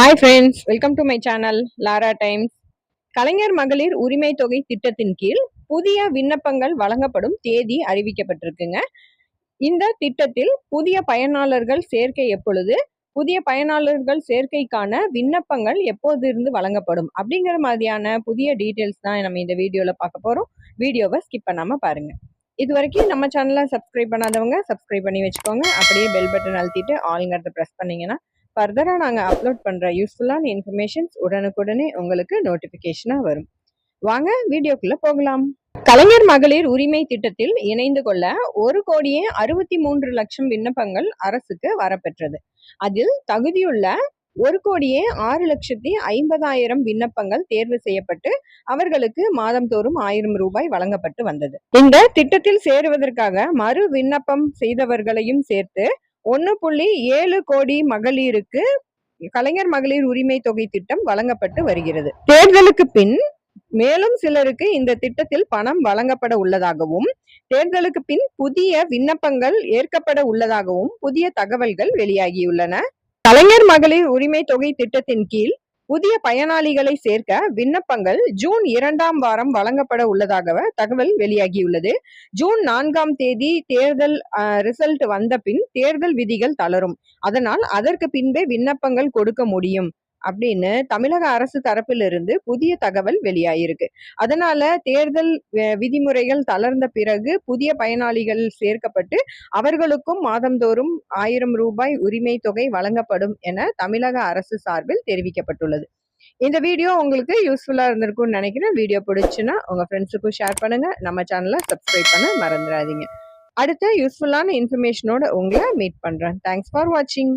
Hi friends, welcome to my channel Lara Times. Kalaignar Magalir Urimai தொகை திட்டத்தின் கீழ் புதிய விண்ணப்பங்கள் வழங்கப்படும் தேதி அறிவிக்கப்பட்டிருக்குங்க. இந்த திட்டத்தில் புதிய பயனாளர்கள் சேர்க்கை எப்பொழுது, புதிய பயனாளர்கள் சேர்க்கைக்கான விண்ணப்பங்கள் எப்போது இருந்து வழங்கப்படும் அப்படிங்கிற மாதிரியான புதிய டீட்டெயில்ஸ் தான் நம்ம இந்த வீடியோல பார்க்க போறோம். வீடியோவை ஸ்கிப் பண்ணாம பாருங்க. இது வரைக்கும் நம்ம சேனலை சப்ஸ்கிரைப் பண்ணாதவங்க சப்ஸ்கிரைப் பண்ணி வச்சுக்கோங்க. அப்படியே பெல் பட்டன் அழுத்திட்டு ஆல்ங்கிறத ப்ரெஸ் பண்ணீங்கன்னா ஃபர்தராக நாங்கள் அப்லோட் பண்ணுற யூஸ்ஃபுல்லான இன்ஃபர்மேஷன்ஸ் உடனுக்குடனே உங்களுக்கு நோட்டிஃபிகேஷனாக வரும். வாங்க வீடியோக்குள்ளே போகலாம். கலைஞர் மகளிர் உரிமை திட்டத்தில் இணைந்து கொள்ள 1,63,00,000 விண்ணப்பங்கள் அரசுக்கு வரப்பெற்றது. அதில் தகுதியுள்ள 1,06,50,000 விண்ணப்பங்கள் தேர்வு செய்யப்பட்டு அவர்களுக்கு மாதந்தோறும் 1000 ரூபாய் வழங்கப்பட்டு வந்தது. இந்த திட்டத்தில் சேருவதற்காக மறு விண்ணப்பம் செய்தவர்களையும் சேர்த்து 1.7 கோடி மகளிருக்கு கலைஞர் மகளிர் உரிமை தொகை திட்டம் வழங்கப்பட்டு வருகிறது. தேர்தலுக்கு பின் மேலும் சிலருக்கு இந்த திட்டத்தில் பணம் வழங்கப்பட உள்ளதாகவும், தேர்தலுக்கு பின் புதிய விண்ணப்பங்கள் ஏற்கப்பட உள்ளதாகவும் புதிய தகவல்கள் வெளியாகியுள்ளன. கலைஞர் மகளிர் உரிமை தொகை திட்டத்தின் கீழ் புதிய பயனாளிகளை சேர்க்க விண்ணப்பங்கள் ஜூன் 2ஆம் வாரம் வழங்கப்பட உள்ளதாக தகவல் வெளியாகியுள்ளது. ஜூன் 4ஆம் தேதி தேர்தல் ரிசல்ட் வந்த பின் தேர்தல் விதிகள் தளரும். அதனால் அதற்கு பின்பே விண்ணப்பங்கள் கொடுக்க முடியும் அப்படின்னு தமிழக அரசு தரப்பிலிருந்து புதிய தகவல் வெளியாயிருக்கு. அதனால தேர்தல் விதிமுறைகள் தளர்ந்த பிறகு புதிய பயனாளிகள் சேர்க்கப்பட்டு அவர்களுக்கும் மாதந்தோறும் 1000 ரூபாய் உரிமை தொகை வழங்கப்படும் என தமிழக அரசு சார்பில் தெரிவிக்கப்பட்டுள்ளது. இந்த வீடியோ உங்களுக்கு யூஸ்ஃபுல்லா இருந்திருக்கும்னு நினைக்கிறேன். வீடியோ பிடிச்சுன்னா உங்க ஃப்ரெண்ட்ஸுக்கும் ஷேர் பண்ணுங்க. நம்ம சேனலை சப்ஸ்கிரைப் பண்ண மறந்துடாதீங்க. அடுத்த யூஸ்ஃபுல்லான இன்ஃபர்மேஷனோட உங்களை மீட் பண்றேன். தேங்க்ஸ் ஃபார் வாட்சிங்.